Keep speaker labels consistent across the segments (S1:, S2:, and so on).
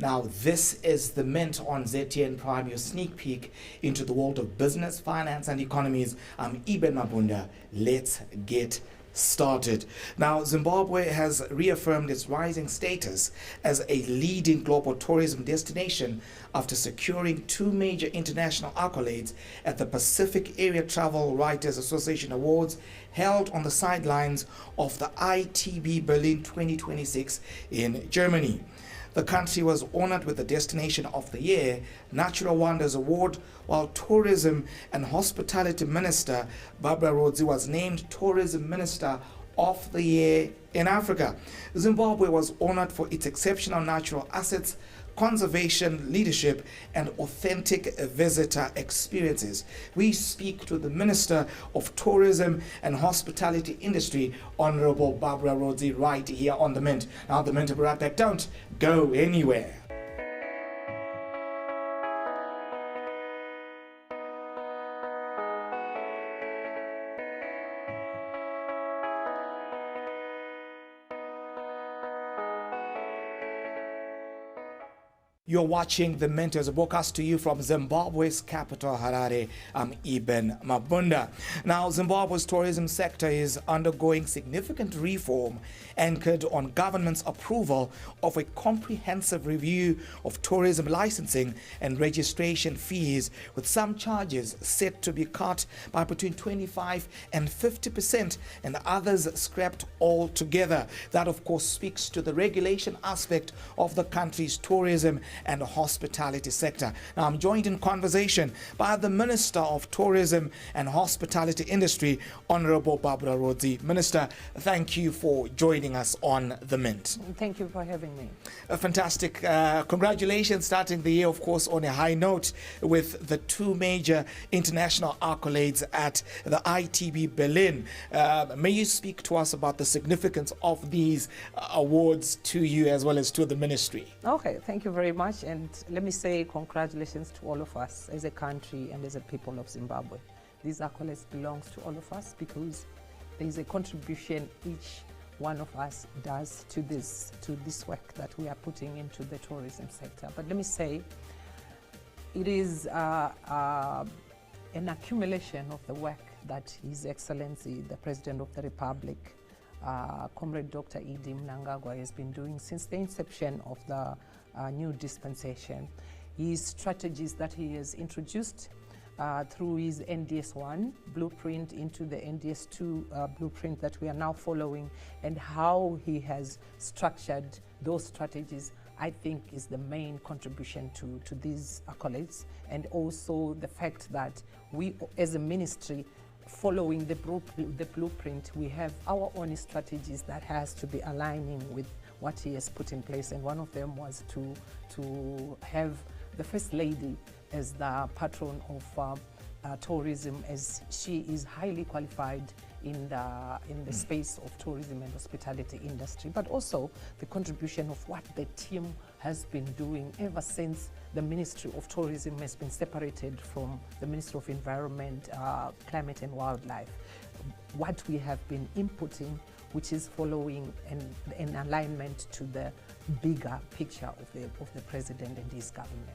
S1: Now, this is the Mint on ZTN Prime, your sneak peek into the world of business, finance, and economies. I'm Eben Mabunda. Let's get started. Now, Zimbabwe has reaffirmed its rising status as a leading global tourism destination after securing two major international accolades at the Pacific Area Travel Writers Association Awards held on the sidelines of the ITB Berlin 2026 in Germany. The country was honored with the Destination of the Year Natural Wonders Award, while Tourism and Hospitality Minister Barbara Rodzi was named Tourism Minister of the Year in Africa. Zimbabwe was honored for its exceptional natural assets, conservation leadership, and authentic visitor experiences. We speak to the Minister of Tourism and Hospitality Industry, Honorable Barbara Rodzi, right here on the Mint. Now, the Mint will be right back. Don't go anywhere. You're watching The Mint as a broadcast to you from Zimbabwe's capital, Harare. I'm Eben Mabunda. Now, Zimbabwe's tourism sector is undergoing significant reform anchored on government's approval of a comprehensive review of tourism licensing and registration fees, with some charges set to be cut by between 25 and 50% and others scrapped altogether. That, of course, speaks to the regulation aspect of the country's tourism and hospitality sector. Now, I'm joined in conversation by the Minister of Tourism and Hospitality Industry, Honorable Barbara Rodzi. Minister, thank you for joining us on the Mint.
S2: Thank you for having me.
S1: Fantastic. Congratulations, starting the year, of course, on a high note with the two major international accolades at the ITB Berlin. May you speak to us about the significance of these awards to you as well as to the ministry?
S2: Okay, thank you very much. And let me say congratulations to all of us as a country and as a people of Zimbabwe. These accolades belongs to all of us because there is a contribution each one of us does to this work that we are putting into the tourism sector. But let me say, it is an accumulation of the work that His Excellency, the President of the Republic, Comrade Dr. Edi Mnangagwa, has been doing since the inception of the new dispensation. His strategies that he has introduced through his NDS-1 blueprint into the NDS-2 blueprint that we are now following, and how he has structured those strategies, I think is the main contribution to these accolades. And also the fact that we as a ministry, following the blueprint, we have our own strategies that has to be aligning with what he has put in place. And one of them was to have the First Lady as the patron of tourism, as she is highly qualified in the space of tourism and hospitality industry, but also the contribution of what the team has been doing ever since the Ministry of Tourism has been separated from the Ministry of Environment, Climate and Wildlife. What we have been inputting, which is following an alignment to the bigger picture of the President and his government.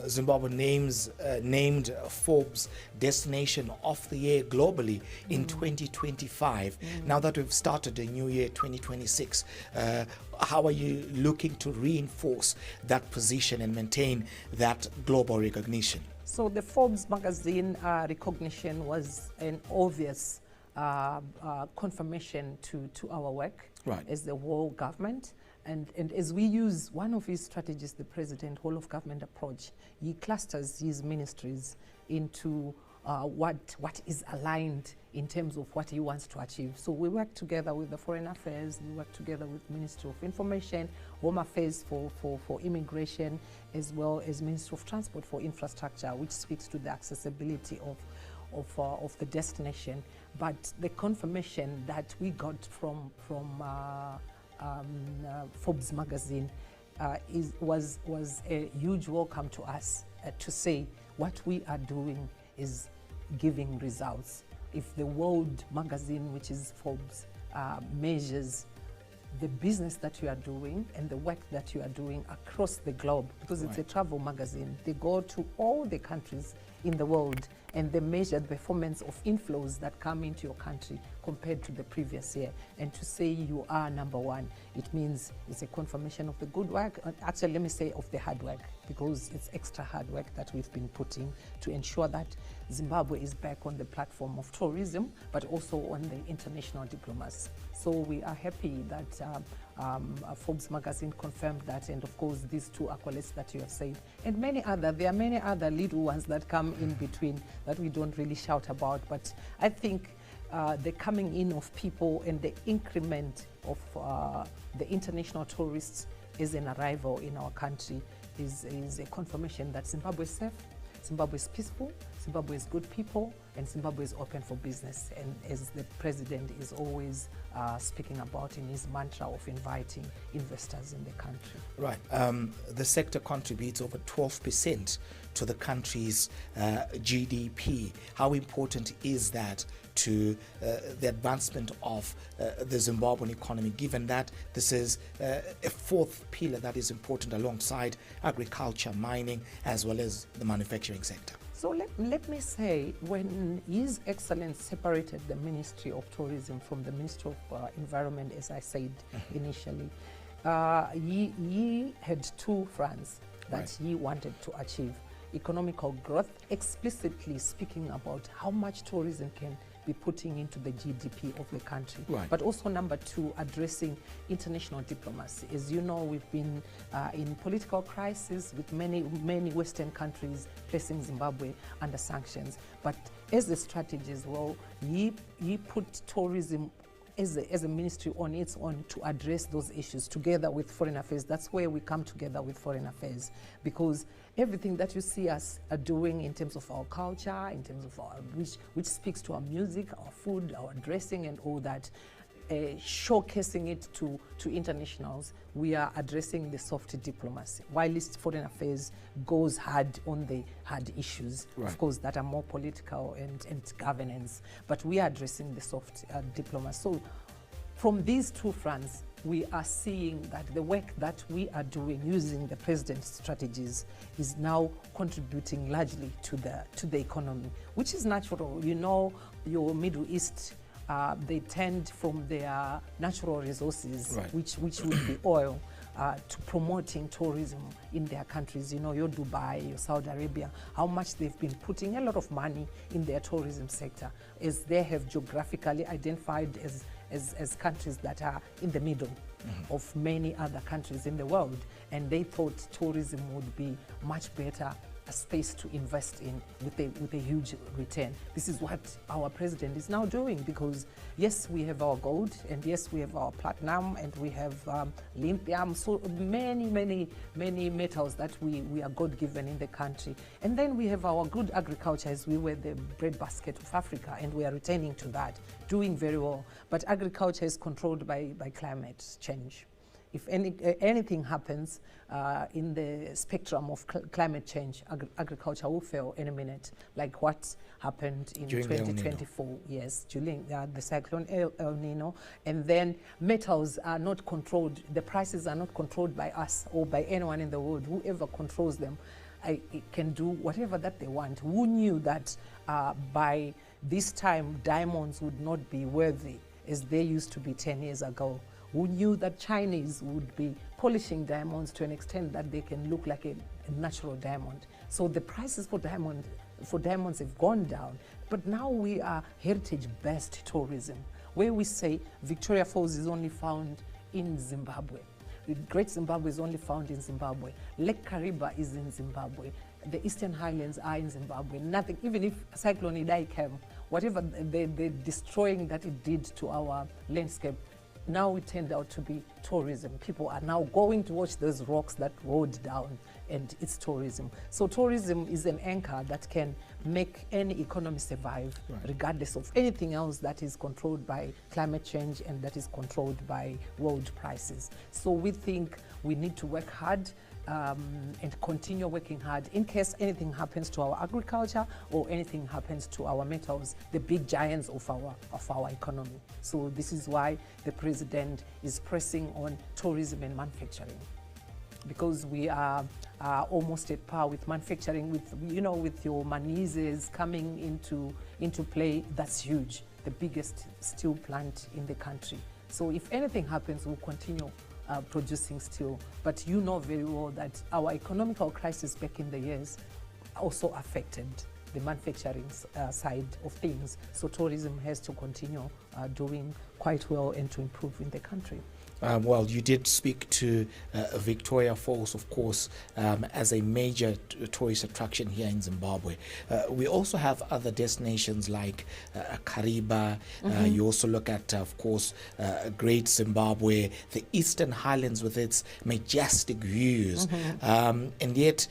S1: Zimbabwe named Forbes Destination of the Year globally in 2025. Now that we've started a new year, 2026, how are you looking to reinforce that position and maintain that global recognition?
S2: So the Forbes magazine recognition was an obvious confirmation to our work,
S1: right,
S2: as the whole government. And as we use one of his strategies, the President whole of government approach, he clusters his ministries into what is aligned in terms of what he wants to achieve. So we work together with the Foreign Affairs, we work together with Ministry of Information, Home Affairs for Immigration, as well as Ministry of Transport for Infrastructure, which speaks to the accessibility of the destination. But the confirmation that we got from Forbes magazine was a huge welcome to us, to say what we are doing is giving results. If the World magazine, which is Forbes, measures the business that you are doing and the work that you are doing across the globe, because it's a travel magazine. They go to all the countries in the world and they measure the performance of inflows that come into your country compared to the previous year. And to say you are number one, it means it's a confirmation of the good work, and actually let me say of the hard work, because it's extra hard work that we've been putting to ensure that Zimbabwe is back on the platform of tourism, but also on the international diplomacy. So we are happy that Forbes magazine confirmed that, and of course these two accolades that you have said, and there are many other little ones that come in between that we don't really shout about. But I think the coming in of people and the increment of the international tourists as an arrival in our country is a confirmation that Zimbabwe is safe, Zimbabwe is peaceful, Zimbabwe is good people, and Zimbabwe is open for business. And as the president is always speaking about in his mantra of inviting investors in the country.
S1: Right. The sector contributes over 12% to the country's GDP. How important is that to the advancement of the Zimbabwean economy, given that this is a fourth pillar that is important alongside agriculture, mining, as well as the manufacturing sector?
S2: So let me say, when His Excellency separated the Ministry of Tourism from the Ministry of Environment, as I said initially, he had two fronts that he wanted to achieve. Economical growth, explicitly speaking about how much tourism can be putting into the GDP of the country. But also number two, addressing international diplomacy. As you know, we've been in political crisis with many Western countries placing Zimbabwe under sanctions. But as a strategy as well, he put tourism as a ministry on its own to address those issues together with Foreign Affairs. That's where we come together with Foreign Affairs, because everything that you see us are doing in terms of our culture, in terms of our which speaks to our music, our food, our dressing and all that, showcasing it to internationals, we are addressing the soft diplomacy. While Foreign Affairs goes hard on the hard issues, of course, that are more political and governance, but we are addressing the soft diplomacy. So from these two fronts, we are seeing that the work that we are doing using the president's strategies is now contributing largely to the economy, which is natural. You know, your Middle East, they tend from their natural resources, which would be oil, to promoting tourism in their countries. You know, your Dubai, your Saudi Arabia, how much they've been putting a lot of money in their tourism sector, as they have geographically identified as countries that are in the middle of many other countries in the world. And they thought tourism would be much better a space to invest in with a huge return. This is what our president is now doing, because yes, we have our gold, and yes, we have our platinum, and we have lithium, so many metals that we are God-given in the country. And then we have our good agriculture, as we were the breadbasket of Africa, and we are returning to that, doing very well. But agriculture is controlled by climate change. If anything happens in the spectrum of climate change, agriculture will fail in a minute, like what happened in 2024, yes, during the cyclone El Nino. And then metals are not controlled, the prices are not controlled by us or by anyone in the world. Whoever controls them can do whatever that they want. Who knew that by this time diamonds would not be worthy as they used to be 10 years ago? Who knew that Chinese would be polishing diamonds to an extent that they can look like a natural diamond? So the prices for diamonds have gone down. But now we are heritage-based tourism, where we say Victoria Falls is only found in Zimbabwe. The Great Zimbabwe is only found in Zimbabwe. Lake Kariba is in Zimbabwe. The Eastern Highlands are in Zimbabwe. Nothing, even if Cyclone Idai came, whatever the destroying that it did to our landscape, now it turned out to be tourism. People are now going to watch those rocks that rolled down, and it's tourism. So tourism is an anchor that can make any economy survive, regardless of anything else that is controlled by climate change and that is controlled by world prices. So we think we need to work hard and continue working hard in case anything happens to our agriculture or anything happens to our metals, the big giants of our economy. So this is why the president is pressing on tourism and manufacturing, because we are almost at par with manufacturing. With your Manizes coming into play, that's huge, the biggest steel plant in the country. So if anything happens, we'll continue producing steel. But you know very well that our economical crisis back in the years also affected the manufacturing side of things. So tourism has to continue doing quite well and to improve in the country.
S1: Well, you did speak to Victoria Falls, of course, as a major tourist attraction here in Zimbabwe. We also have other destinations like Kariba. You also look at, of course, Great Zimbabwe, the Eastern Highlands with its majestic views. And yet,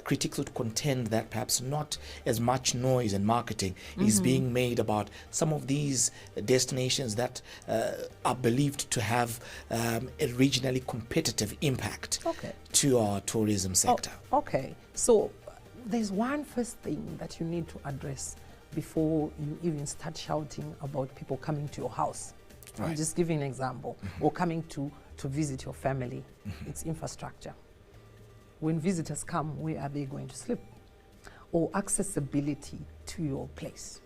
S1: critics would contend that perhaps not as much noise and marketing is being made about some of these destinations that are believed to have a regionally competitive impact to our tourism sector.
S2: Okay, so there's one first thing that you need to address before you even start shouting about people coming to your house.
S1: Right.
S2: I'm just giving an example. Or coming to visit your family. It's infrastructure. When visitors come, where are they going to sleep? Or accessibility to your place.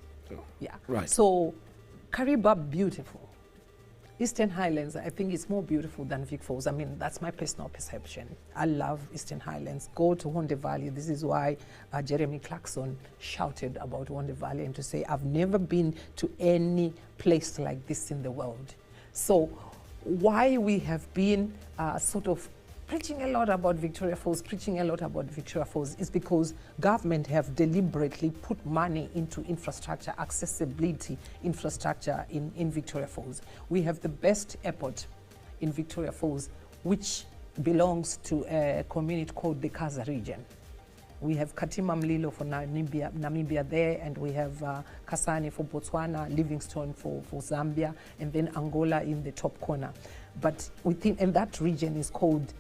S2: Yeah.
S1: Right.
S2: So Kariba, beautiful. Eastern Highlands, I think it's more beautiful than Vic Falls. I mean, that's my personal perception. I love Eastern Highlands. Go to Honde Valley. This is why Jeremy Clarkson shouted about Honde Valley and to say, I've never been to any place like this in the world. So why we have been sort of preaching a lot about Victoria Falls, is because government have deliberately put money into infrastructure, accessibility infrastructure in Victoria Falls. We have the best airport in Victoria Falls, which belongs to a community called the Kaza region. We have Katima Mlilo for Namibia there, and we have Kasane for Botswana, Livingstone for Zambia, and then Angola in the top corner. But and that region is called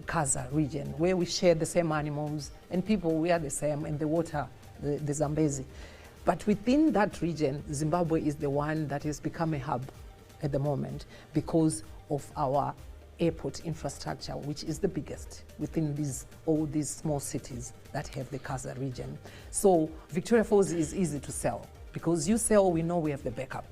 S2: Kaza region, where we share the same animals and people, we are the same, and the water, the Zambezi. But within that region, Zimbabwe is the one that has become a hub at the moment because of our airport infrastructure, which is the biggest within all these small cities that have the Kaza region. So Victoria Falls is easy to sell because you sell, we know we have the backup.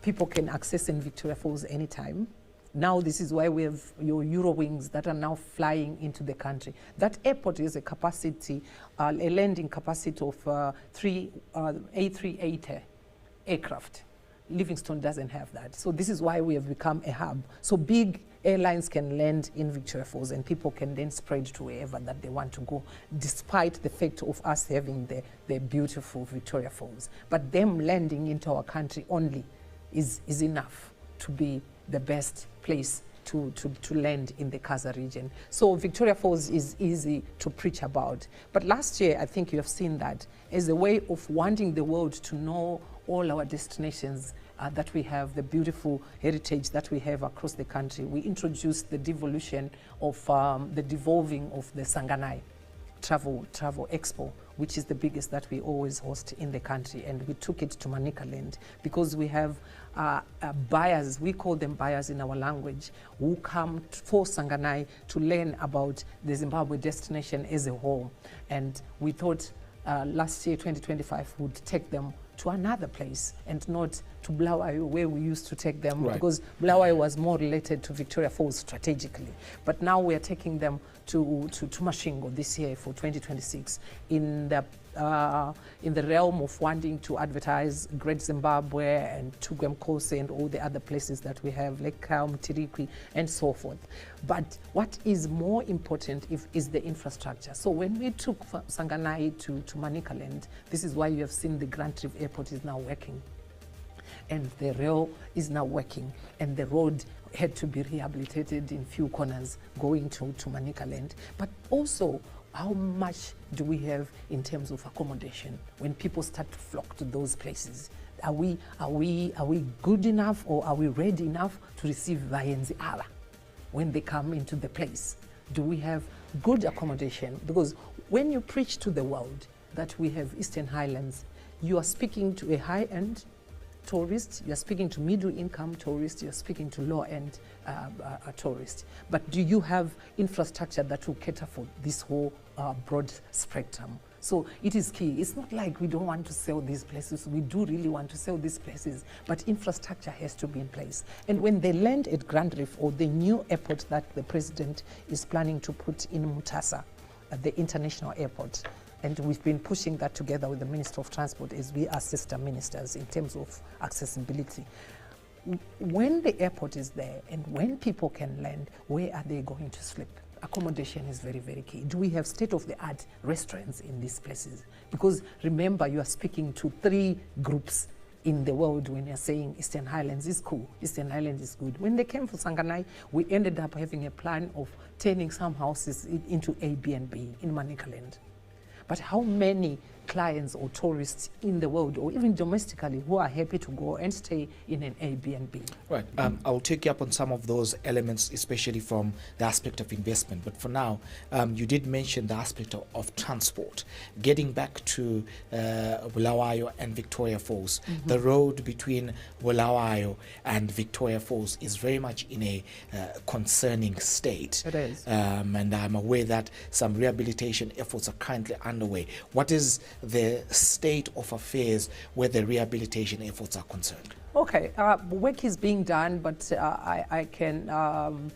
S2: People can access in Victoria Falls anytime. Now this is why we have your Eurowings that are now flying into the country. That airport is a capacity, a landing capacity of A380 aircraft. Livingstone doesn't have that. So this is why we have become a hub. So big airlines can land in Victoria Falls and people can then spread to wherever that they want to go, despite the fact of us having the beautiful Victoria Falls. But them landing into our country only is enough to be the best place to land in the Kaza region. So Victoria Falls is easy to preach about. But last year, I think you have seen that as a way of wanting the world to know all our destinations that we have, the beautiful heritage that we have across the country. We introduced the devolution of the devolving of the Sanganai Travel Expo, which is the biggest that we always host in the country, and we took it to Manicaland because we have buyers, we call them buyers in our language, who come for Sanganai to learn about the Zimbabwe destination as a whole. And we thought last year, 2025, would take them to another place and not to Bulawayo where we used to take them, because Bulawayo was more related to Victoria Falls strategically. But now we are taking them to Mashingo this year for 2026 in the realm of wanting to advertise Great Zimbabwe and Tugwemkose and all the other places that we have, Lake Kalm, Tirikwi, and so forth. But what is more important is the infrastructure. So when we took Sanganai to Manicaland, this is why you have seen the Grand Reef Airport is now working. And the rail is now working, and the road had to be rehabilitated in few corners going to Manicaland. But also, how much do we have in terms of accommodation when people start to flock to those places? Are we good enough, or are we ready enough to receive Vayenzi Ala when they come into the place? Do we have good accommodation? Because when you preach to the world that we have Eastern Highlands, you are speaking to a high-end tourist, you're speaking to middle-income tourists, you're speaking to low-end tourists. But do you have infrastructure that will cater for this whole broad spectrum? So it is key. It's not like we don't want to sell these places. We do really want to sell these places, but infrastructure has to be in place. And when they land at Grand Reef, or the new airport that the president is planning to put in Mutasa, the international airport, and we've been pushing that together with the Minister of Transport as we are sister ministers in terms of accessibility. When the airport is there and when people can land, where are they going to sleep? Accommodation is very, very key. Do we have state-of-the-art restaurants in these places? Because remember, you are speaking to 3 groups in the world when you're saying Eastern Highlands is cool, Eastern Highlands is good. When they came for Sanganai, we ended up having a plan of turning some houses into Airbnb in Manicaland. But how many clients or tourists in the world, or even domestically, who are happy to go and stay in an Airbnb?
S1: Right. I'll take you up on some of those elements, especially from the aspect of investment. But for now, you did mention the aspect of transport. Getting back to Bulawayo and Victoria Falls, the road between Bulawayo and Victoria Falls is very much in a concerning state.
S2: It is.
S1: And I'm aware that some rehabilitation efforts are currently underway. What is the state of affairs where the rehabilitation efforts are concerned?
S2: Okay, work is being done, but I can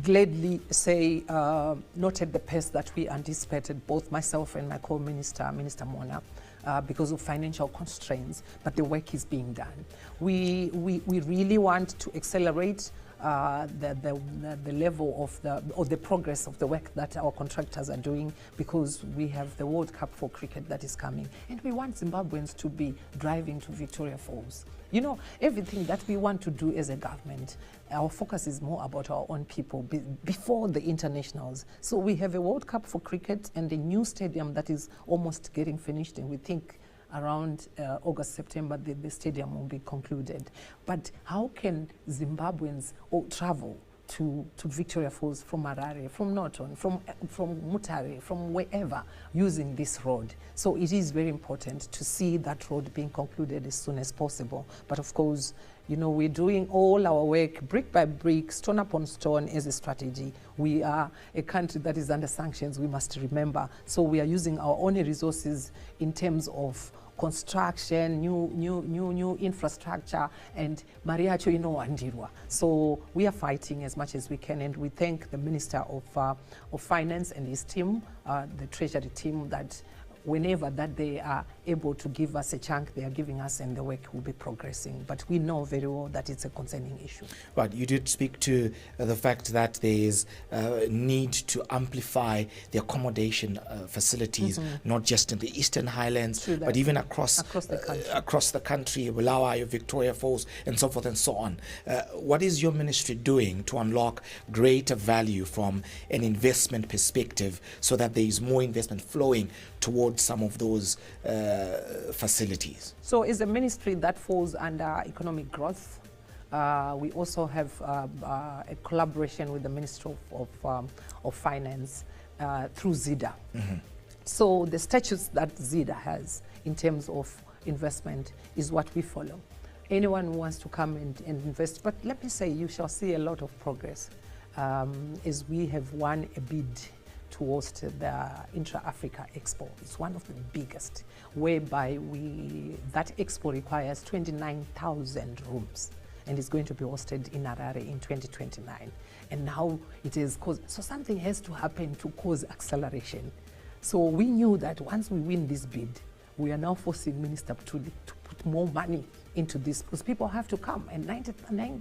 S2: gladly say not at the pace that we anticipated, both myself and my co-minister, Minister Mona, because of financial constraints, but the work is being done. We really want to accelerate the level of the progress of the work that our contractors are doing, because we have the World Cup for cricket that is coming, and we want Zimbabweans to be driving to Victoria Falls. You know, everything that we want to do as a government, our focus is more about our own people before the internationals. So we have a World Cup for cricket and a new stadium that is almost getting finished, and we think around August, September, the stadium will be concluded. But how can Zimbabweans travel to Victoria Falls from Harare, from Norton, from Mutare, from wherever, using this road? So it is very important to see that road being concluded as soon as possible. But of course, you know, we're doing all our work brick by brick, stone upon stone as a strategy. We are a country that is under sanctions, we must remember. So we are using our own resources in terms of construction, new infrastructure, and mariacho inowandirwa. So we are fighting as much as we can, and we thank the Minister of Finance and his team, the Treasury team, that whenever that they are able to give us a chunk, they are giving us, and the work will be progressing. But we know very well that it's a concerning issue.
S1: Right, you did speak to the fact that there is need to amplify the accommodation facilities, not just in the Eastern Highlands, but even across the country, Bulawayo, Victoria Falls, and so forth and so on. What is your ministry doing to unlock greater value from an investment perspective, so that there is more investment flowing towards some of those facilities?
S2: So it's a ministry that falls under economic growth. We also have a collaboration with the Ministry of Finance through ZIDA. So the statutes that ZIDA has in terms of investment is what we follow. Anyone who wants to come and invest, but let me say, you shall see a lot of progress as we have won a bid to host the Intra-Africa Expo. It's one of the biggest, whereby that expo requires 29,000 rooms, and it's going to be hosted in Harare in 2029. And now it is so something has to happen to cause acceleration. So we knew that once we win this bid, we are now forcing Minister to put more money into this, because people have to come, and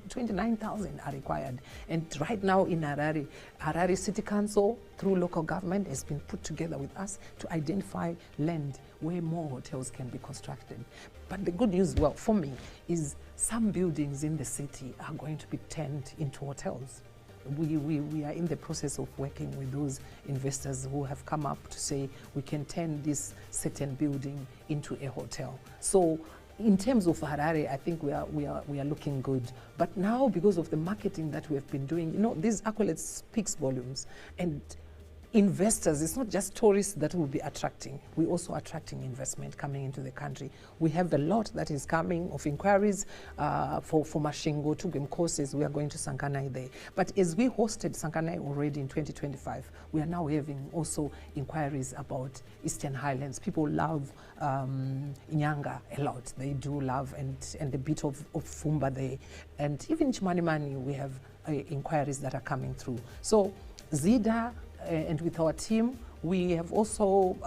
S2: 29,000 are required. And right now in Harare City Council, through local government, has been put together with us to identify land where more hotels can be constructed. But the good news, well, for me, is some buildings in the city are going to be turned into hotels. We are in the process of working with those investors who have come up to say we can turn this certain building into a hotel. So in terms of Harare, I think we are looking good. But now, because of the marketing that we have been doing, these accolades speaks volumes. And investors, it's not just tourists that will be attracting. We're also attracting investment coming into the country. We have a lot that is coming of inquiries for Mashingo, Tugem courses. We are going to Sankanai there. But as we hosted Sankanai already in 2025, we are now having also inquiries about Eastern Highlands. People love Inyanga a lot. They do love and a bit of Fumba there. And even Chimanimani, we have inquiries that are coming through. So ZIDA, and with our team, we have also,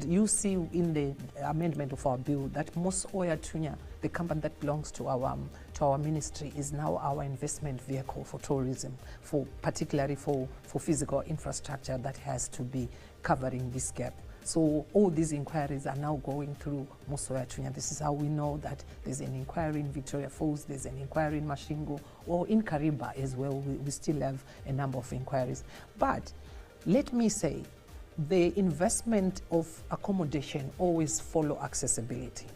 S2: you see in the amendment of our bill that Mos Oya Tunya, the company that belongs to our ministry, is now our investment vehicle for tourism, particularly for physical infrastructure that has to be covering this gap. So all these inquiries are now going through Mos Oya Tunya. This is how we know that there's an inquiry in Victoria Falls, there's an inquiry in Mashingo, or in Kariba as well. We still have a number of inquiries. But let me say, the investment of accommodation always follow accessibility.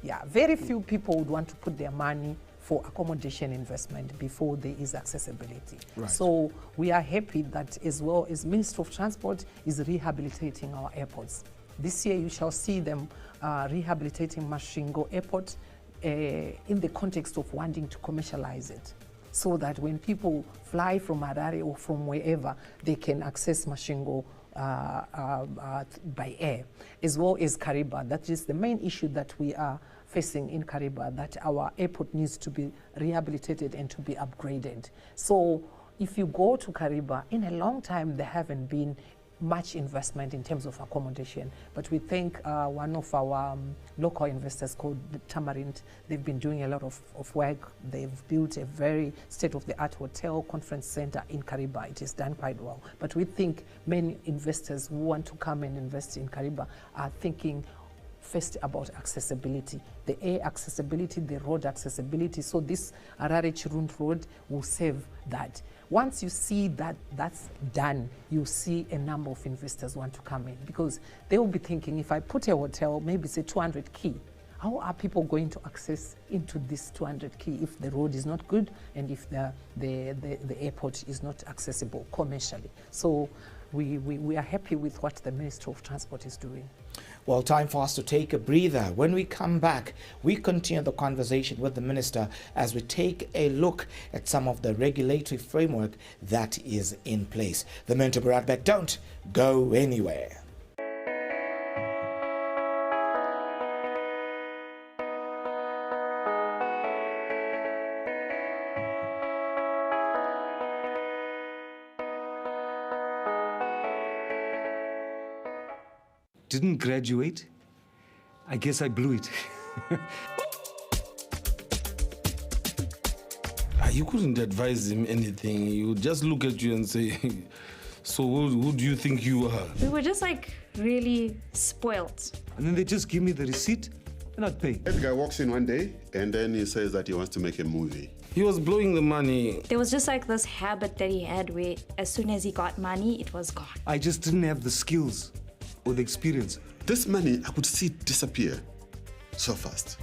S2: Yeah, very few people would want to put their money for accommodation investment before there is accessibility.
S1: Right.
S2: So we are happy that as well as Ministry of Transport is rehabilitating our airports. This year you shall see them rehabilitating Mashingo Airport in the context of wanting to commercialize it, so that when people fly from Harare or from wherever, they can access Mashingo by air, as well as Kariba. That is the main issue that we are facing in Kariba, that our airport needs to be rehabilitated and to be upgraded. So if you go to Kariba, in a long time there haven't been much investment in terms of accommodation, but we think one of our local investors called Tamarind, they've been doing a lot of work. They've built a very state-of-the-art hotel conference center in Kariba. It is done quite well, but we think many investors who want to come and invest in Kariba are thinking first about accessibility, the air accessibility, the road accessibility. So this Harare Chirund Road will save that. Once you see that that's done, you see a number of investors want to come in, because they will be thinking, if I put a hotel, maybe say 200 key, how are people going to access into this 200 key if the road is not good and if the airport is not accessible commercially? So we are happy with what the Ministry of Transport is doing.
S1: Well, time for us to take a breather. When we come back, we continue the conversation with the minister as we take a look at some of the regulatory framework that is in place. The Mentor Baradbeck, don't go anywhere.
S3: Didn't graduate. I guess I blew it.
S4: You couldn't advise him anything. He would just look at you and say, so who do you think you are?
S5: We were just like really spoilt.
S3: And then they just give me the receipt and I'd pay.
S6: The guy walks in one day and then he says that he wants to make a movie.
S4: He was blowing the money.
S5: There was just like this habit that he had where as soon as he got money, it was gone.
S3: I just didn't have the skills or the experience.
S6: This money, I could see it disappear so fast.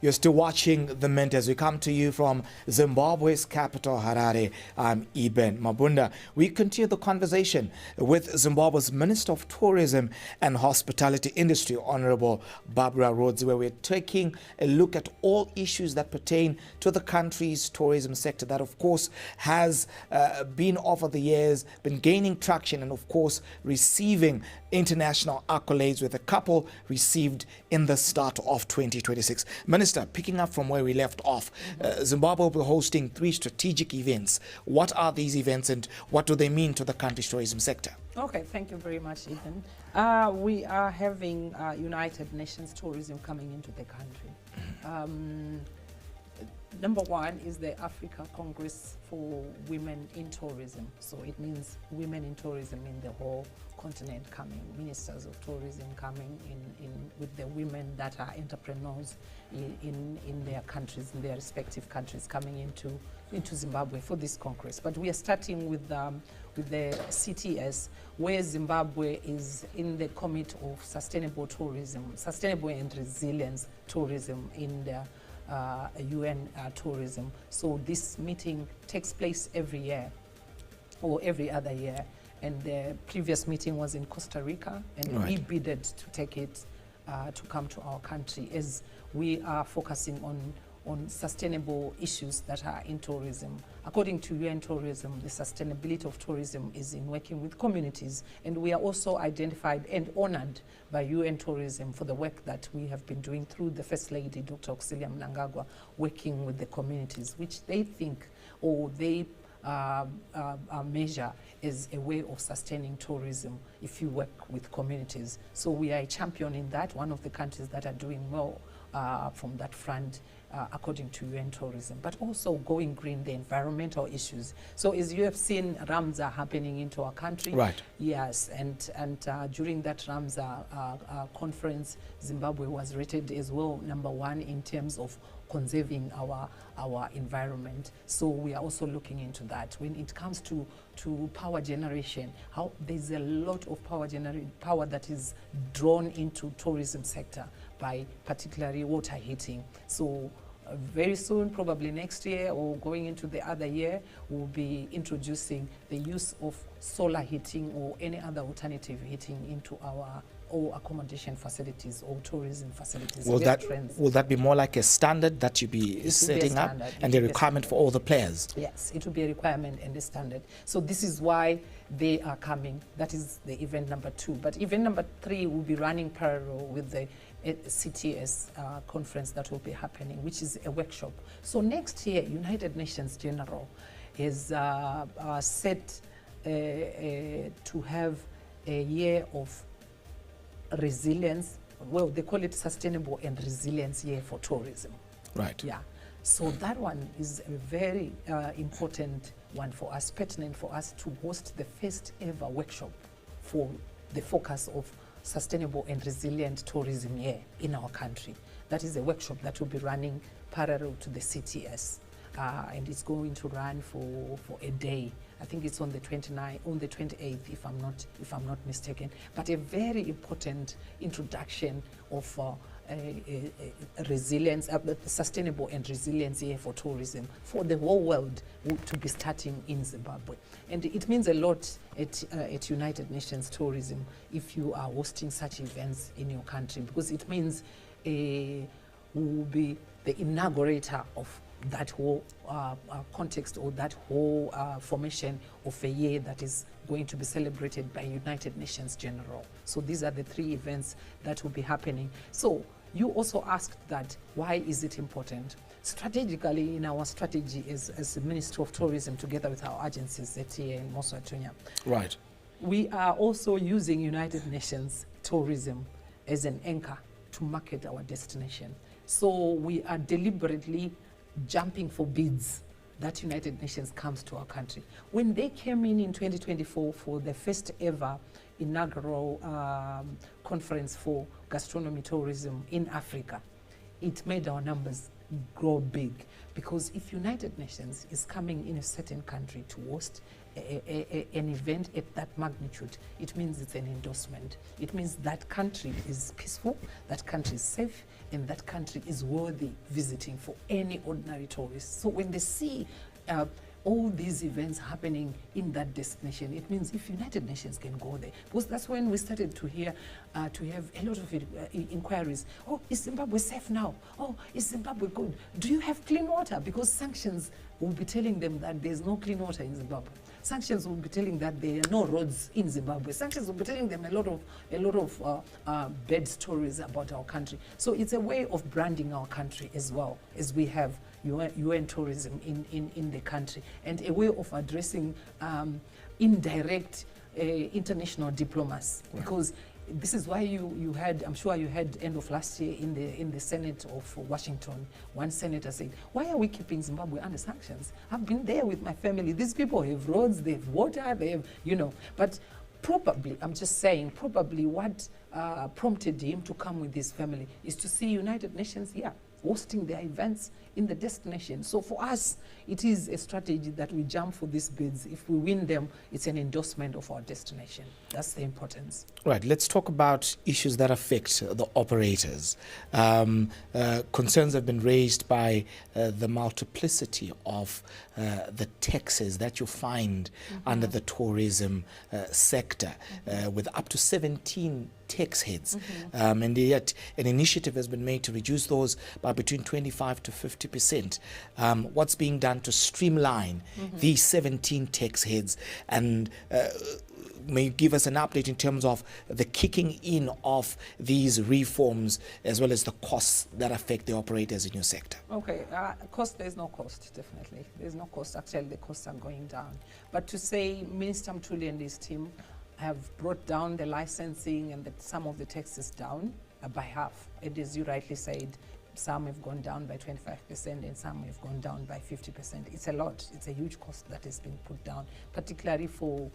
S1: You're still watching The Mint as we come to you from Zimbabwe's capital, Harare. I'm Eben Mabunda. We continue the conversation with Zimbabwe's Minister of Tourism and Hospitality Industry, Honorable Barbara Rhodes, where we're taking a look at all issues that pertain to the country's tourism sector that, of course, has been over the years, been gaining traction and, of course, receiving international accolades, with a couple received in the start of 2026. Minister, picking up from where we left off, Zimbabwe will be hosting 3 strategic events. What are these events and what do they mean to the country's tourism sector?
S2: Okay, thank you very much, Ethan. We are having United Nations tourism coming into the country. Number one is the Africa Congress for Women in Tourism. So it means women in tourism in the whole continent coming, ministers of tourism coming in with the women that are entrepreneurs in their countries, in their respective countries, coming into Zimbabwe for this Congress. But we are starting with the CTS, where Zimbabwe is in the Committee of Sustainable Tourism, Sustainable and Resilience Tourism in the UN tourism. So this meeting takes place every year or every other year, and the previous meeting was in Costa Rica, and we bidded to take it to come to our country, as we are focusing on sustainable issues that are in tourism. According to UN Tourism, the sustainability of tourism is in working with communities, and we are also identified and honored by UN Tourism for the work that we have been doing through the First Lady, Dr. Auxilia Mnangagwa, working with the communities, which they think or they measure as a way of sustaining tourism if you work with communities. So we are a champion in that, one of the countries that are doing well from that front, according to UN Tourism, but also going green, the environmental issues. So as you have seen, Ramza happening into our country.
S1: Right.
S2: Yes, and during that Ramza conference, Zimbabwe was rated as well #1 in terms of conserving our environment. So we are also looking into that. When it comes to power generation, how there's a lot of power that is drawn into tourism sector by particularly water heating. So very soon, probably next year or going into the other year, we'll be introducing the use of solar heating or any other alternative heating into our accommodation facilities or tourism facilities.
S1: Will that be more like a standard that you be setting up and a requirement for all the players?
S2: Yes, it will be a requirement and a standard. So this is why they are coming. That is the event #2. But event #3 will be running parallel with the CTS conference that will be happening, which is a workshop. So next year, United Nations General is set to have a year of resilience. Well, they call it Sustainable and Resilience Year for Tourism.
S1: Right.
S2: Yeah. So that one is a very important one for us, pertinent for us to host the first ever workshop for the focus of Sustainable and Resilient Tourism Year in our country. That is a workshop that will be running parallel to the CTS. And it's going to run for a day. I think it's on the 28th, if I'm not mistaken. But a very important introduction of resilience, sustainable and resilience year for tourism for the whole world to be starting in Zimbabwe. And it means a lot at United Nations Tourism if you are hosting such events in your country, because it means we will be the inaugurator of that whole context or that whole formation of a year that is going to be celebrated by United Nations General. So these are the 3 events that will be happening. So you also asked that, why is it important? Strategically, in our strategy as the Ministry of Tourism, together with our agencies, ZTA and Moswatunya,
S1: right,
S2: we are also using United Nations Tourism as an anchor to market our destination. So we are deliberately jumping for bids that United Nations comes to our country. When they came in 2024 for the first ever inaugural conference for gastronomy tourism in Africa, it made our numbers grow big, because if United Nations is coming in a certain country to host an event at that magnitude, it means it's an endorsement. It means that country is peaceful, that country is safe, and that country is worthy visiting for any ordinary tourist. So when they see all these events happening in that destination, it means if United Nations can go there, because that's when we started to hear, to have a lot of inquiries. Oh, is Zimbabwe safe now? Oh, is Zimbabwe good? Do you have clean water? Because sanctions will be telling them that there's no clean water in Zimbabwe. Sanctions will be telling that there are no roads in Zimbabwe. Sanctions will be telling them a lot of bad stories about our country. So it's a way of branding our country as well, as we have UN tourism in the country, and a way of addressing indirect international diplomas, because this is why you had, I'm sure you had end of last year in the Senate of Washington, one senator said, why are we keeping Zimbabwe under sanctions? I've been there with my family. These people have roads, they have water, they have, but probably, I'm just saying, probably what prompted him to come with his family is to see United Nations here hosting their events in the destination. So for us, it is a strategy that we jump for these bids. If we win them, it's an endorsement of our destination. That's the importance.
S1: Right, let's talk about issues that affect the operators. Concerns have been raised by the multiplicity of the taxes that you find under the tourism sector, with up to 17 tax heads. And yet an initiative has been made to reduce those by between 25 to 50%. What's being done to streamline these 17 tax heads, and may you give us an update in terms of the kicking in of these reforms as well as the costs that affect the operators in your sector?
S2: Okay, cost, there's no cost, definitely. There's no cost. Actually, the costs are going down. But to say Minister Mtuli and his team have brought down the licensing and some of the taxes down by half. And as you rightly said, some have gone down by 25% and some have gone down by 50%. It's a lot. It's a huge cost that has been put down, particularly for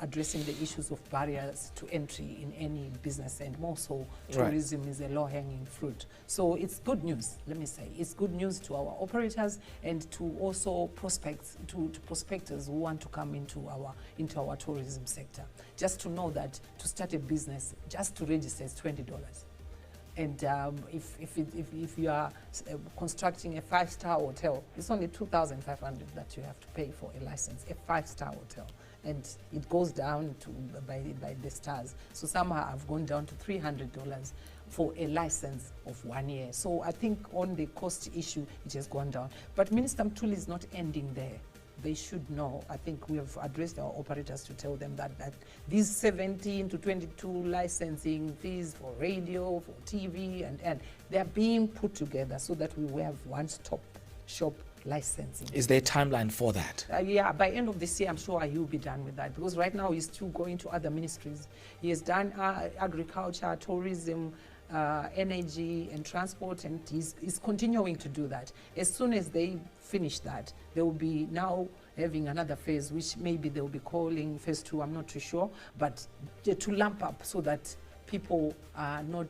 S2: addressing the issues of barriers to entry in any business, and more so tourism is a low-hanging fruit. So it's good news, let me say. It's good news to our operators and to also prospects, to prospectors who want to come into our tourism sector. Just to know that to start a business, just to register is $20. And if you are constructing a 5-star hotel, it's only $2,500 that you have to pay for a license, a 5-star hotel. And it goes down to by the stars. So some have gone down to $300 for a license of 1 year. So I think on the cost issue, it has gone down. But Minister Mtuli is not ending there. They should know. I think we have addressed our operators to tell them that these 17 to 22 licensing fees for radio, for TV, and they're being put together so that we will have one-stop shop licensing.
S1: Is there a timeline for that?
S2: Yeah, by end of this year, I'm sure he'll be done with that, because right now he's still going to other ministries. He has done agriculture, tourism, energy and transport, and he's continuing to do that. As soon as they finish that, they will be now having another phase, which maybe they'll be calling phase 2, I'm not too sure, but to lump up so that people are not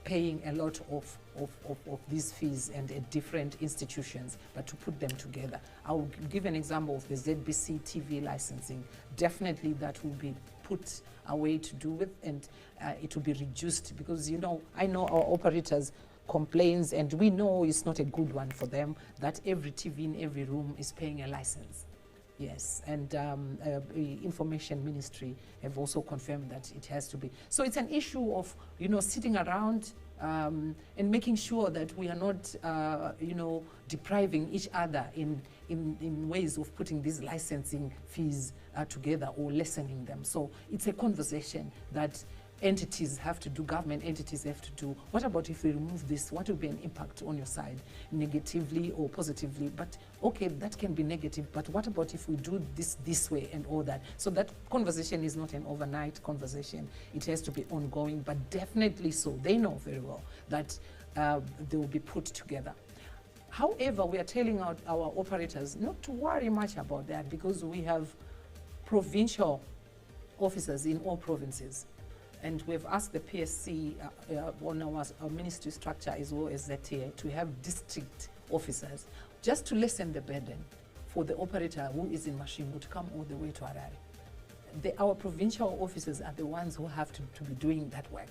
S2: paying a lot of these fees and at different institutions, but to put them together. I'll give an example of the ZBC TV licensing. Definitely that will be put away to do with, and it will be reduced, because I know our operators complains, and we know it's not a good one for them, that every TV in every room is paying a license. Yes, and the Information Ministry have also confirmed that it has to be. So it's an issue of, sitting around and making sure that we are not, depriving each other in ways of putting these licensing fees together or lessening them. So it's a conversation that entities have to do, government entities have to do. What about if we remove this? What will be an impact on your side, negatively or positively? But okay, that can be negative, but what about if we do this way and all that? So that conversation is not an overnight conversation. It has to be ongoing, but definitely so. They know very well that they will be put together. However, we are telling our operators not to worry much about that, because we have provincial officers in all provinces. And we've asked the PSC on our ministry structure as well as ZTA to have district officers, just to lessen the burden for the operator who is in Mashingo to come all the way to Harare. Our provincial officers are the ones who have to be doing that work.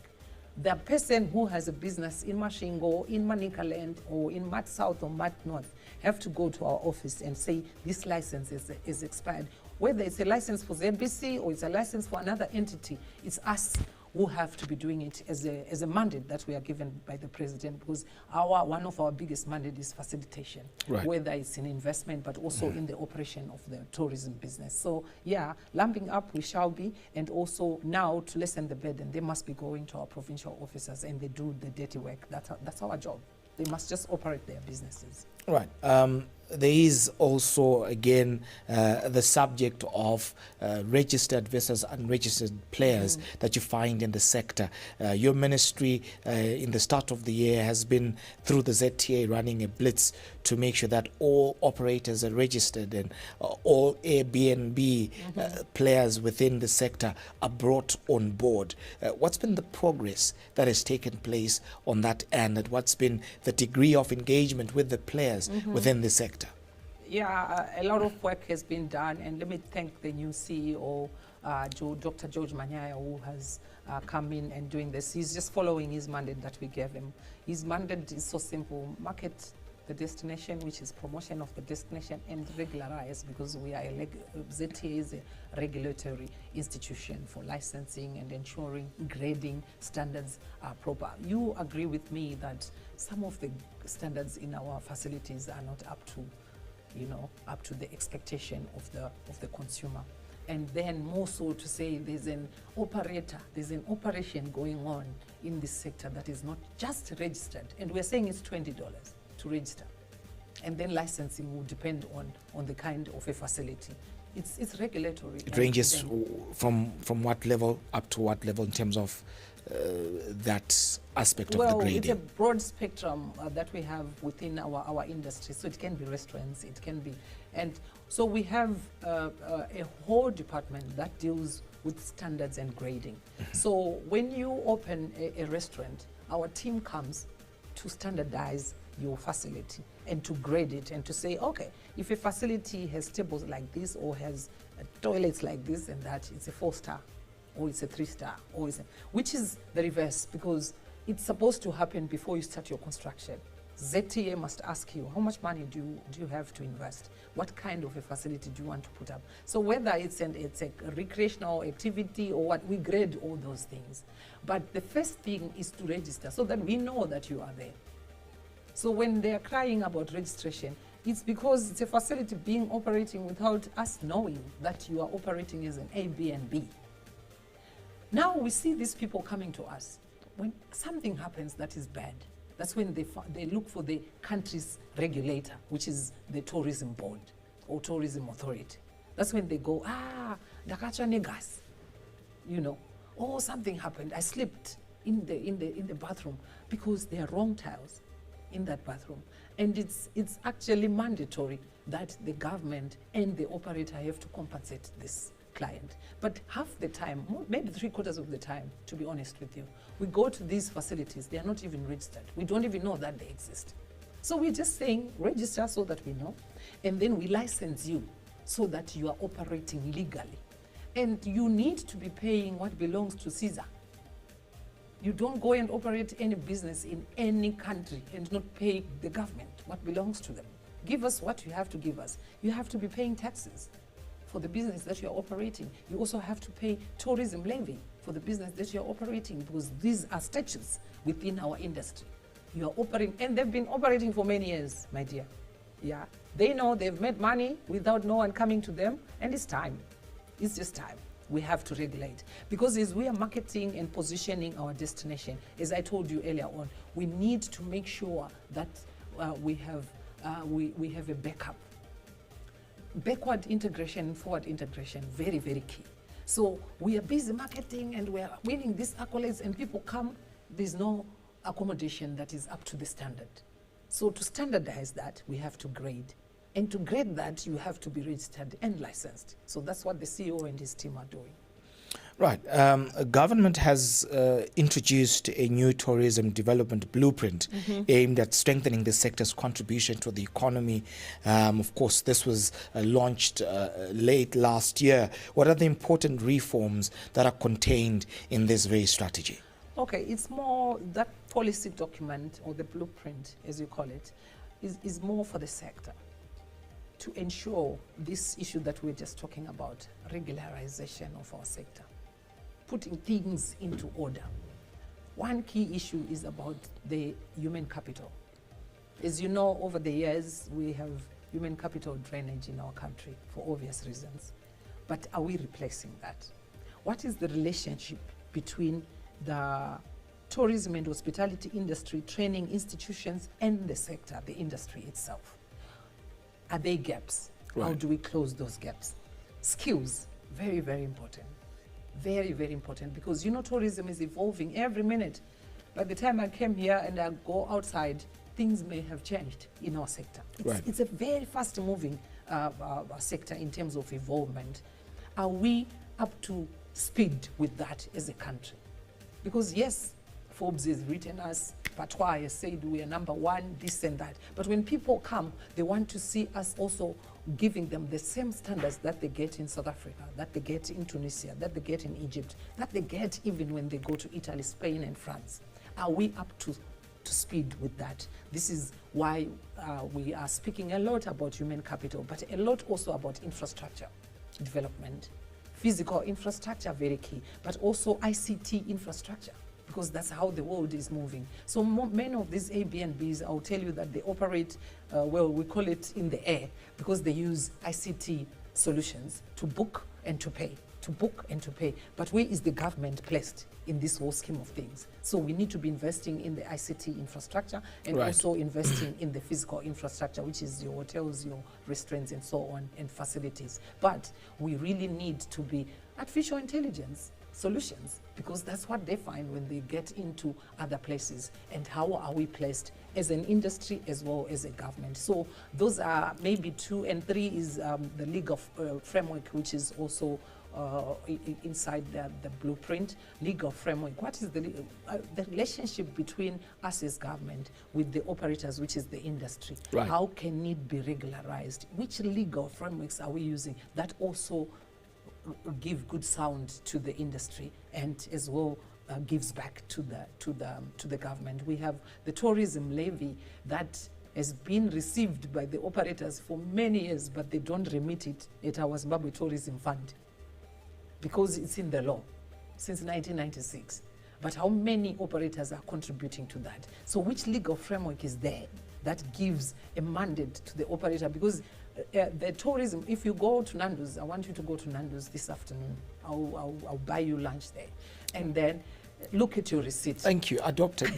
S2: The person who has a business in Mashingo, in Manicaland, or in Mat South or Mat North have to go to our office and say, this license is expired. Whether it's a license for ZBC or it's a license for another entity, it's us who have to be doing it as a mandate that we are given by the president, because one of our biggest mandate is facilitation, whether it's in investment but also in the operation of the tourism business. So yeah, lumping up we shall be, and also now to lessen the burden, they must be going to our provincial officers and they do the dirty work. That's our job. They must just operate their businesses.
S1: Right. There is also, again, the subject of registered versus unregistered players that you find in the sector. Your ministry, in the start of the year, has been through the ZTA running a blitz to make sure that all operators are registered and all Airbnb players within the sector are brought on board. What's been the progress that has taken place on that end, and what's been the degree of engagement with the players within the sector?
S2: Yeah, a lot of work has been done, and let me thank the new CEO, Dr. George Manyaya, who has come in and doing this. He's just following his mandate that we gave him. His mandate is so simple: market the destination, which is promotion of the destination, and regularize, because we are ZTA is a regulatory institution for licensing and ensuring grading standards are proper. You agree with me that some of the standards in our facilities are not up to, up to the expectation of the consumer. And then more so to say there's an operation going on in this sector that is not just registered. And we're saying it's $20 to register. And then licensing will depend on the kind of a facility. It's regulatory.
S1: It ranges from what level up to what level in terms of that aspect of the grading?
S2: It's a broad spectrum that we have within our industry. So it can be restaurants, it can be, and so we have a whole department that deals with standards and grading. So when you open a restaurant, our team comes to standardize your facility and to grade it and to say, okay, if a facility has tables like this or has toilets like this and that, it's a 4-star. Or it's a 3-star, or which is the reverse, because it's supposed to happen before you start your construction. ZTA must ask you, how much money do you have to invest? What kind of a facility do you want to put up? So whether it's a recreational activity or what, we grade all those things. But the first thing is to register so that we know that you are there. So when they're crying about registration, it's because it's a facility being operating without us knowing that you are operating as an Airbnb. Now we see these people coming to us. When something happens that is bad, that's when they look for the country's regulator, which is the tourism board or tourism authority. That's when they go, dakacha negas, oh, something happened. I slipped in the bathroom, because there are wrong tiles in that bathroom. And it's actually mandatory that the government and the operator have to compensate this client. But half the time, maybe 3/4 of the time, to be honest with you, we go to these facilities, they are not even registered. We don't even know that they exist. So we're just saying, register so that we know, and then we license you so that you are operating legally. And you need to be paying what belongs to Caesar. You don't go and operate any business in any country and not pay the government what belongs to them. Give us what you have to give us. You have to be paying taxes for the business that you're operating. You also have to pay tourism levy for the business that you're operating, because these are statutes within our industry. You are operating, and they've been operating for many years, my dear. Yeah, they know they've made money without no one coming to them, and it's time. It's just time. We have to regulate, because as we are marketing and positioning our destination, as I told you earlier on, we need to make sure that we have a backup. Backward integration, forward integration, very, very key. So we are busy marketing and we are winning these accolades, and people come, there's no accommodation that is up to the standard. So to standardize that, we have to grade. And to grade that, you have to be registered and licensed. So that's what the CEO and his team are doing.
S1: Right. Government has introduced a new tourism development blueprint aimed at strengthening the sector's contribution to the economy. Of course, this was launched late last year. What are the important reforms that are contained in this very strategy?
S2: Okay, it's more that policy document, or the blueprint, as you call it, is more for the sector to ensure this issue that we're just talking about, regularization of our sector, putting things into order. One key issue is about the human capital. As you know, over the years, we have human capital drainage in our country for obvious reasons. But are we replacing that? What is the relationship between the tourism and hospitality industry, training institutions, and the sector, the industry itself. Are there gaps? How
S1: Right.
S2: do we close those gaps? Skills, very, very important. Very, very important, because you know tourism is evolving every minute. By the time I came here and I go outside, things may have changed in our sector.
S1: Right.
S2: It's a very fast moving sector in terms of evolvement. Are we up to speed with that as a country? Because yes, Forbes has written us, Patois has said we are number one, this and that. But when people come, they want to see us also giving them the same standards that they get in South Africa, that they get in Tunisia, that they get in Egypt, that they get even when they go to Italy, Spain, and France. Are we up to speed with that? This is why we are speaking a lot about human capital, but a lot also about infrastructure development. Physical infrastructure, very key, but also ICT infrastructure, because that's how the world is moving. So many of these Airbnbs, I'll tell you that they operate, well, we call it in the air, because they use ICT solutions to book and to pay, to book and to pay. But where is the government placed in this whole scheme of things? So we need to be investing in the ICT infrastructure and
S1: Right.
S2: also investing in the physical infrastructure, which is your hotels, your restaurants, and so on, and facilities. But we really need to be artificial intelligence solutions, because that's what they find when they get into other places. And how are we placed as an industry as well as a government? So those are maybe 2, and 3 is the League of Framework, which is also inside the blueprint. Legal framework, what is the relationship between us as government with the operators, which is the industry?
S1: Right.
S2: How can it be regularized? Which legal frameworks are we using that also give good sound to the industry and as well gives back to the government? We have the tourism levy that has been received by the operators for many years, but they don't remit it at our Zimbabwe Tourism Fund, because it's in the law since 1996. But how many operators are contributing to that? So which legal framework is there that gives a mandate to the operator? Because the tourism, if you go to Nando's, I want you to go to Nando's this afternoon. I'll buy you lunch there. And then look at your receipt.
S1: Thank you. Adopted.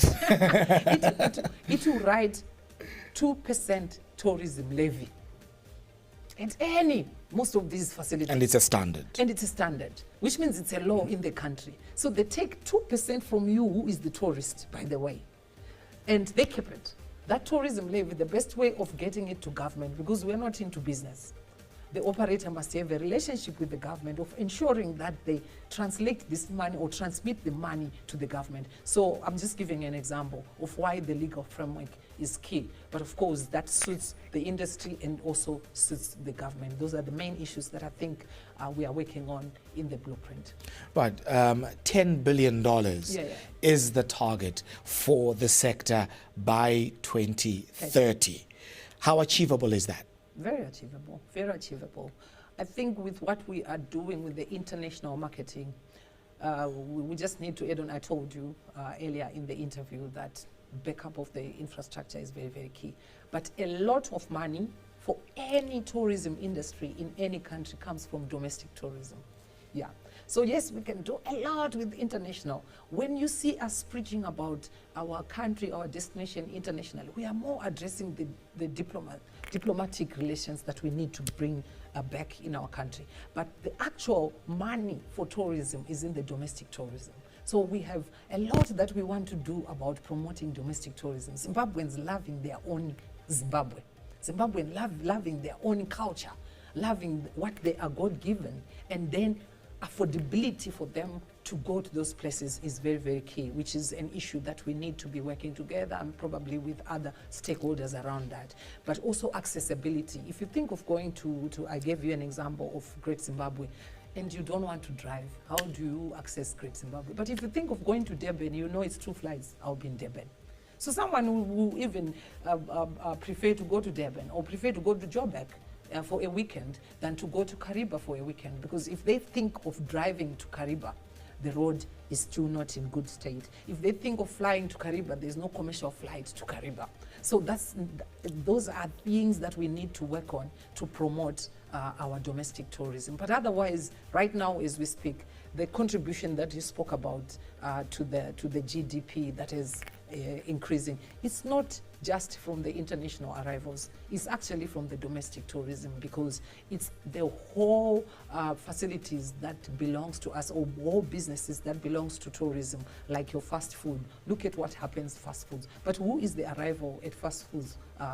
S2: It will write 2% tourism levy. And most of these facilities.
S1: And it's a standard.
S2: And it's a standard, which means it's a law in the country. So they take 2% from you, who is the tourist, by the way, and they keep it. That tourism levy, the best way of getting it to government, because we're not into business, the operator must have a relationship with the government of ensuring that they translate this money or transmit the money to the government. So I'm just giving an example of why the legal framework is key. But of course, that suits the industry and also suits the government. Those are the main issues that I think we are working on in the blueprint.
S1: Right. $10 billion
S2: Yeah.
S1: is the target for the sector by 2030. How achievable is that?
S2: Very achievable, very achievable. I think with what we are doing with the international marketing, we just need to add on. I told you earlier in the interview that backup of the infrastructure is very, very key. But a lot of money for any tourism industry in any country comes from domestic tourism. Yeah. So yes, we can do a lot with international. When you see us preaching about our country, our destination internationally, we are more addressing the diplomatic relations that we need to bring back in our country. But the actual money for tourism is in the domestic tourism. So we have a lot that we want to do about promoting domestic tourism. Zimbabweans loving their own Zimbabwe. Zimbabweans loving their own culture, loving what they are God-given, and then affordability for them to go to those places is very, very key, which is an issue that we need to be working together and probably with other stakeholders around that. But also accessibility. If you think of going to I gave you an example of Great Zimbabwe, and you don't want to drive, how do you access Great Zimbabwe? But if you think of going to Durban, you know it's 2 flights, I'll be in Durban. So someone who even prefer to go to Durban or prefer to go to Joburg for a weekend than to go to Kariba for a weekend, because if they think of driving to Kariba, the road is still not in good state. If they think of flying to Kariba, there's no commercial flight to Kariba. So those are things that we need to work on to promote our domestic tourism. But otherwise, right now as we speak, the contribution that you spoke about to the GDP that is increasing, it's not just from the international arrivals, it's actually from the domestic tourism, because it's the whole facilities that belongs to us, or whole businesses that belongs to tourism, like your fast food. Look at what happens fast foods. But who is the arrival at fast food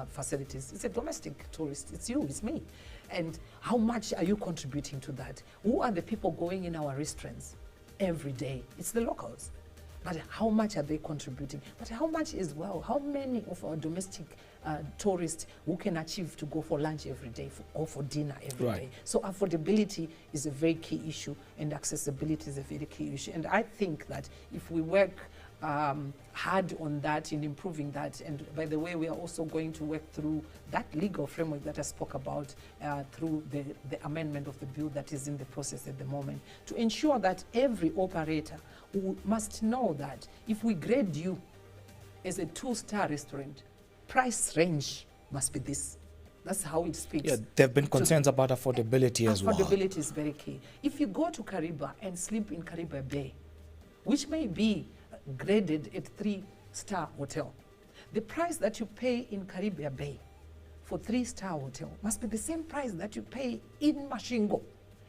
S2: facilities? It's a domestic tourist. It's you, it's me. And how much are you contributing to that? Who are the people going in our restaurants every day? It's the locals. But how much are they contributing? But how much as well? How many of our domestic tourists who can achieve to go for lunch every day or for dinner every day? So affordability is a very key issue, and accessibility is a very key issue. And I think that if we work hard on that, in improving that, and by the way, we are also going to work through that legal framework that I spoke about through the amendment of the bill that is in the process at the moment, to ensure that every operator must know that if we grade you as a 2-star restaurant, price range must be this. That's how it speaks.
S1: Yeah, there have been concerns about affordability as well.
S2: Affordability is very key. If you go to Kariba and sleep in Kariba Bay, which may be graded at 3-star hotel, the price that you pay in Kariba Bay for 3-star hotel must be the same price that you pay in Mashingo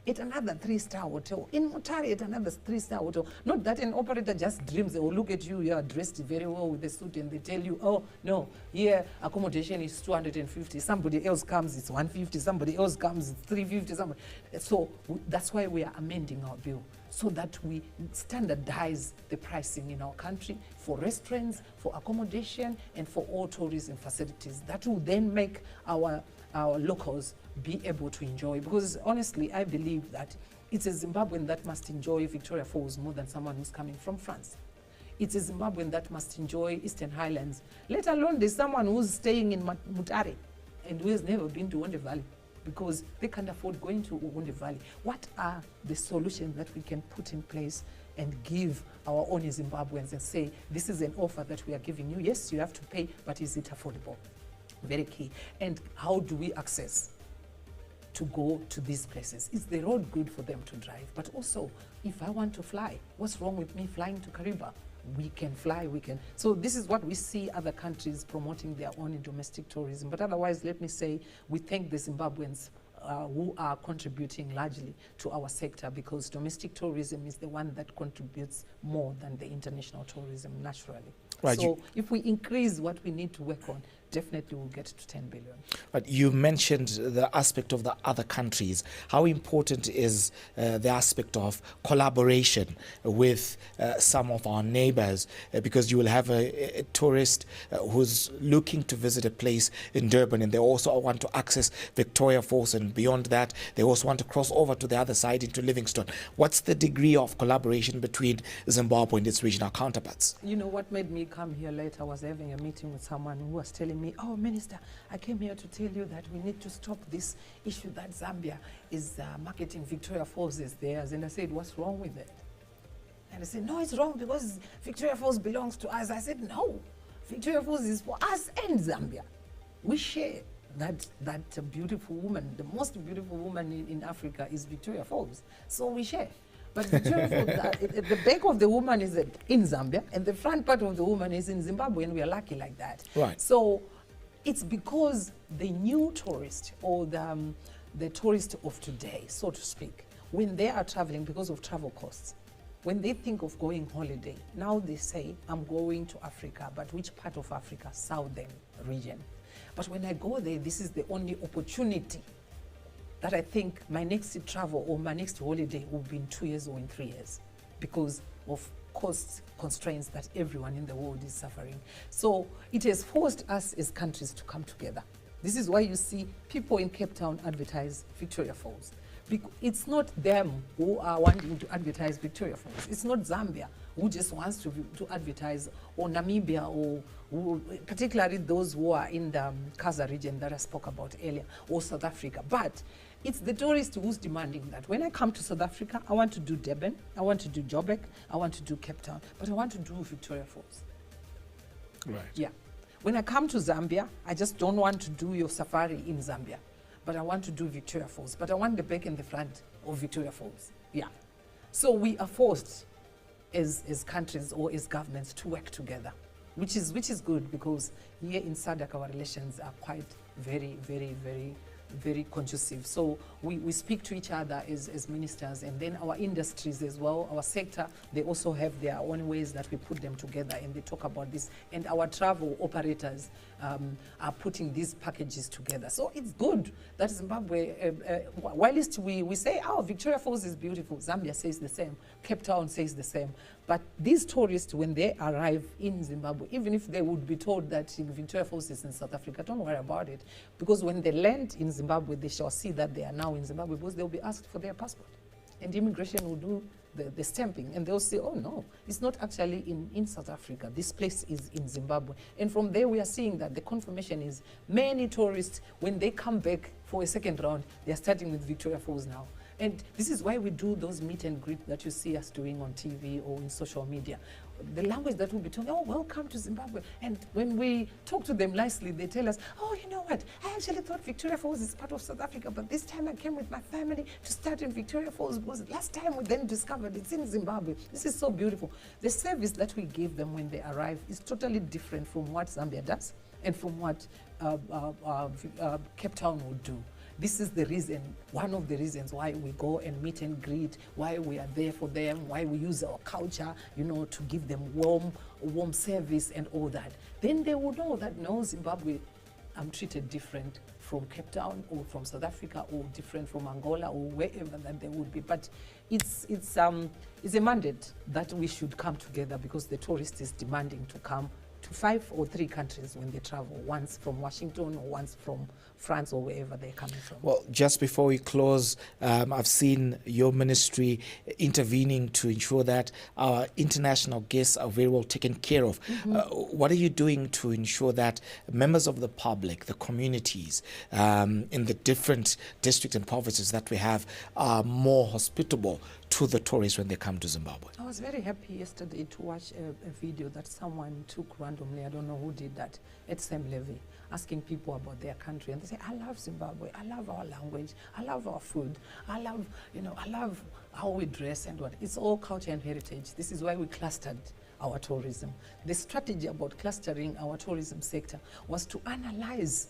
S2: at another 3-star hotel, in Mutare at another 3-star hotel. Not that an operator just dreams, they will look at you, you are dressed very well with a suit, and they tell you, oh, no, here accommodation is 250. Somebody else comes, it's 150. Somebody else comes, it's 350. So that's why we are amending our bill, so that we standardize the pricing in our country for restaurants, for accommodation, and for all tourism facilities. That will then make our locals be able to enjoy. Because honestly, I believe that it's a Zimbabwean that must enjoy Victoria Falls more than someone who's coming from France. It's a Zimbabwean that must enjoy Eastern Highlands, let alone there's someone who's staying in Mutare and who has never been to Wonde Valley, because they can't afford going to Wonde Valley. What are the solutions that we can put in place and give our own Zimbabweans and say, this is an offer that we are giving you. Yes, you have to pay, but is it affordable? Very key. And how do we access to go to these places? Is the road good for them to drive? But also, if I want to fly, what's wrong with me flying to Kariba? We can fly, we can. So this is what we see other countries promoting their own domestic tourism. But otherwise, let me say, we thank the Zimbabweans who are contributing largely to our sector, because domestic tourism is the one that contributes more than the international tourism naturally.
S1: Right,
S2: so if we increase what we need to work on, definitely we'll get to 10 billion.
S1: But you mentioned the aspect of the other countries. How important is the aspect of collaboration with some of our neighbors? Because you will have a tourist who's looking to visit a place in Durban, and they also want to access Victoria Falls, and beyond that, they also want to cross over to the other side into Livingstone. What's the degree of collaboration between Zimbabwe and its regional counterparts?
S2: You know, what made me come here later, I was having a meeting with someone who was telling me, oh, Minister, I came here to tell you that we need to stop this issue that Zambia is marketing Victoria Falls as theirs. And I said, what's wrong with it? And I said, no, it's wrong because Victoria Falls belongs to us. I said, no, Victoria Falls is for us and Zambia. We share that beautiful woman. The most beautiful woman in Africa is Victoria Falls. So we share. But Victoria Falls, the back of the woman is in Zambia, and the front part of the woman is in Zimbabwe, and we are lucky like that.
S1: Right.
S2: So it's because the new tourist, or the tourist of today, so to speak, when they are traveling, because of travel costs, when they think of going holiday, now they say, I'm going to Africa, but which part of Africa? Southern region. But when I go there, this is the only opportunity that I think my next travel or my next holiday will be in 2 years or in 3 years, because of cost constraints that everyone in the world is suffering. So it has forced us as countries to come together. This is why you see people in Cape Town advertise Victoria Falls. It's not them who are wanting to advertise Victoria Falls. It's not Zambia who just wants to advertise, or Namibia, or particularly those who are in the Kaza region that I spoke about earlier, or South Africa. But it's the tourist who's demanding that. When I come to South Africa, I want to do Durban, I want to do Joburg, I want to do Cape Town, but I want to do Victoria Falls.
S1: Right.
S2: Yeah. When I come to Zambia, I just don't want to do your safari in Zambia, but I want to do Victoria Falls, but I want the back and the front of Victoria Falls. Yeah. So we are forced as countries or as governments to work together, which is good, because here in SADC our relations are quite very conducive. So we speak to each other as ministers, and then our industries as well, our sector, they also have their own ways that we put them together and they talk about this. And our travel operators are putting these packages together. So it's good that Zimbabwe, whilst we say, oh, Victoria Falls is beautiful, Zambia says the same, Cape Town says the same. But these tourists, when they arrive in Zimbabwe, even if they would be told that Victoria Falls is in South Africa, don't worry about it. Because when they land in Zimbabwe, they shall see that they are now in Zimbabwe, because they'll be asked for their passport. And immigration will do the stamping, and they'll say, oh no, it's not actually in South Africa. This place is in Zimbabwe. And from there, we are seeing that the confirmation is many tourists, when they come back for a second round, they're starting with Victoria Falls now. And this is why we do those meet and greet that you see us doing on TV or in social media. The language that we'll be talking, oh, welcome to Zimbabwe. And when we talk to them nicely, they tell us, oh, you know what? I actually thought Victoria Falls is part of South Africa, but this time I came with my family to start in Victoria Falls, because last time we then discovered it's in Zimbabwe. This is so beautiful. The service that we give them when they arrive is totally different from what Zambia does and from what Cape Town would do. This is the reason, one of the reasons why we go and meet and greet, why we are there for them, why we use our culture, you know, to give them warm service and all that. Then they will know that, no, Zimbabwe, I'm treated different from Cape Town or from South Africa, or different from Angola, or wherever that they would be. But it's a mandate that we should come together, because the tourist is demanding to come to 5 or 3 countries when they travel, once from Washington or once from France or wherever they're coming from.
S1: Well, just before we close, I've seen your ministry intervening to ensure that our international guests are very well taken care of. What are you doing to ensure that members of the public, the communities in the different districts and provinces that we have, are more hospitable to the tourists when they come to Zimbabwe?
S2: I was very happy yesterday to watch a video that someone took randomly, I don't know who did that, at Sam Levy, asking people about their country. And they say, I love Zimbabwe, I love our language, I love our food, I love how we dress and what. It's all culture and heritage. This is why we clustered our tourism. The strategy about clustering our tourism sector was to analyze,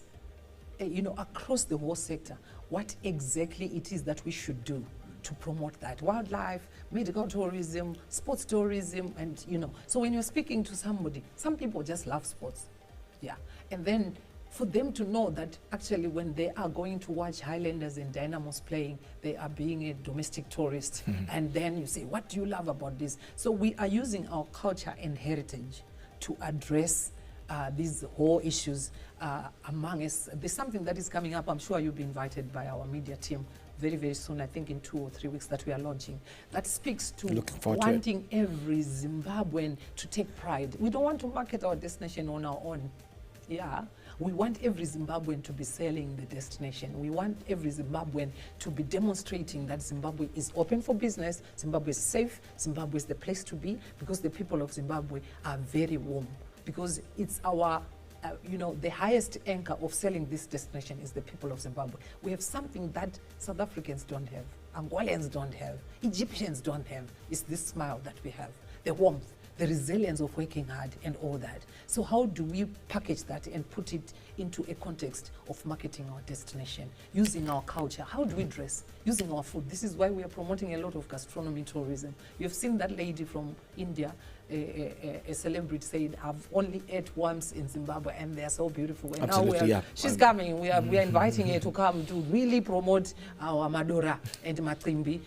S2: across the whole sector, what exactly it is that we should do to promote that. Wildlife, medical tourism, sports tourism, and So when you're speaking to somebody, some people just love sports. Yeah. And then for them to know that actually when they are going to watch Highlanders and Dynamos playing, they are being a domestic tourist. And then you say, what do you love about this? So we are using our culture and heritage to address these whole issues among us. There's something that is coming up. I'm sure you'll be invited by our media team very soon, I think in 2 or 3 weeks, that we are launching, that speaks to wanting every Zimbabwean to take pride. We don't want to market our destination on our own. Yeah, we want every Zimbabwean to be selling the destination. We want every Zimbabwean to be demonstrating that Zimbabwe is open for business, Zimbabwe is safe, Zimbabwe is the place to be, because the people of Zimbabwe are very warm, because it's our the highest anchor of selling this destination is the people of Zimbabwe. We have something that South Africans don't have, Angolans don't have, Egyptians don't have. It's this smile that we have, the warmth, the resilience of working hard and all that. So how do we package that and put it into a context of marketing our destination, using our culture? How do we dress? Using our food. This is why we are promoting a lot of gastronomy tourism. You've seen that lady from India, a celebrity, said, I've only ate once in Zimbabwe and they are so beautiful. And
S1: absolutely,
S2: now she's coming. We are inviting her to come to really promote our Madura and Matrimbi.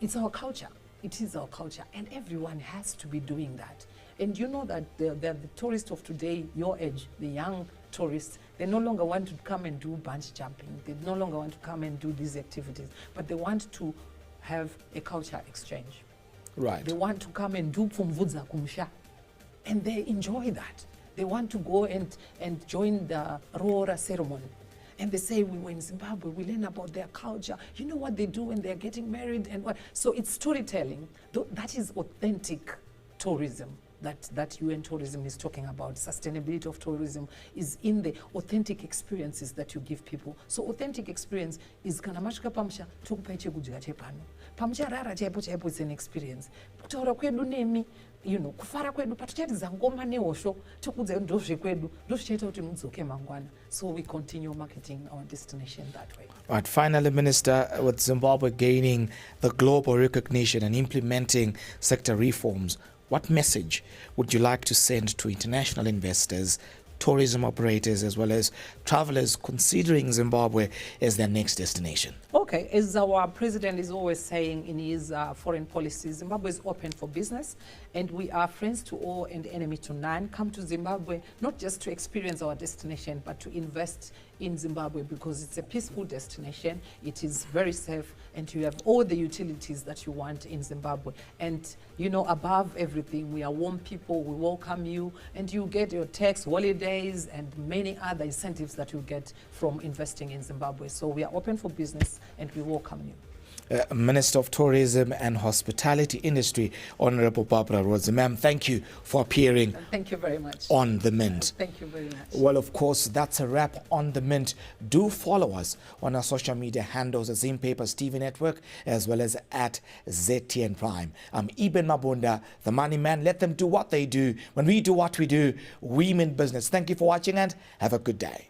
S2: It's our culture. It is our culture, and everyone has to be doing that. And you know that the tourists of today, your age, the young tourists, they no longer want to come and do bungee jumping. They no longer want to come and do these activities, but they want to have a culture exchange.
S1: Right.
S2: They want to come and do Pfumvudza Kumsha, and they enjoy that. They want to go and join the Roora ceremony. And they say, we were in Zimbabwe, we learn about their culture. You know what they do when they're getting married and what? So it's storytelling. That is authentic tourism. that UN tourism is talking about. Sustainability of tourism is in the authentic experiences that you give people. So authentic experience is kana mashika pamusha tokupa chekudya chepano. Pamucharara chaipo chaipo is an experience. Kutaura kwedu nemi, kufara kwedu patucharidza ngoma nehosho tokudza ndozve kwedu ndozvichaita kuti mudzoke mangwana. So we continue marketing our destination that way.
S1: Right, finally, Minister, with Zimbabwe gaining the global recognition and implementing sector reforms, what message would you like to send to international investors, tourism operators, as well as travelers considering Zimbabwe as their next destination?
S2: Okay, as our president is always saying in his foreign policy, Zimbabwe is open for business and we are friends to all and enemy to none. Come to Zimbabwe, not just to experience our destination, but to invest in Zimbabwe because it's a peaceful destination, it is very safe, and you have all the utilities that you want in Zimbabwe. And above everything, we are warm people, we welcome you, and you get your tax holidays and many other incentives that you get from investing in Zimbabwe. So we are open for business and we welcome you.
S1: Minister of Tourism and Hospitality Industry, Honorable Barbara Rhodes. Ma'am, thank you for appearing
S2: Thank you very much.
S1: on The Mint.
S2: Thank you very much.
S1: Well, of course, that's a wrap on The Mint. Do follow us on our social media handles at Zimpapers TV Network as well as at ZTN Prime. I'm Eben Mabunda, the money man. Let them do what they do. When we do what we do, we mean business. Thank you for watching and have a good day.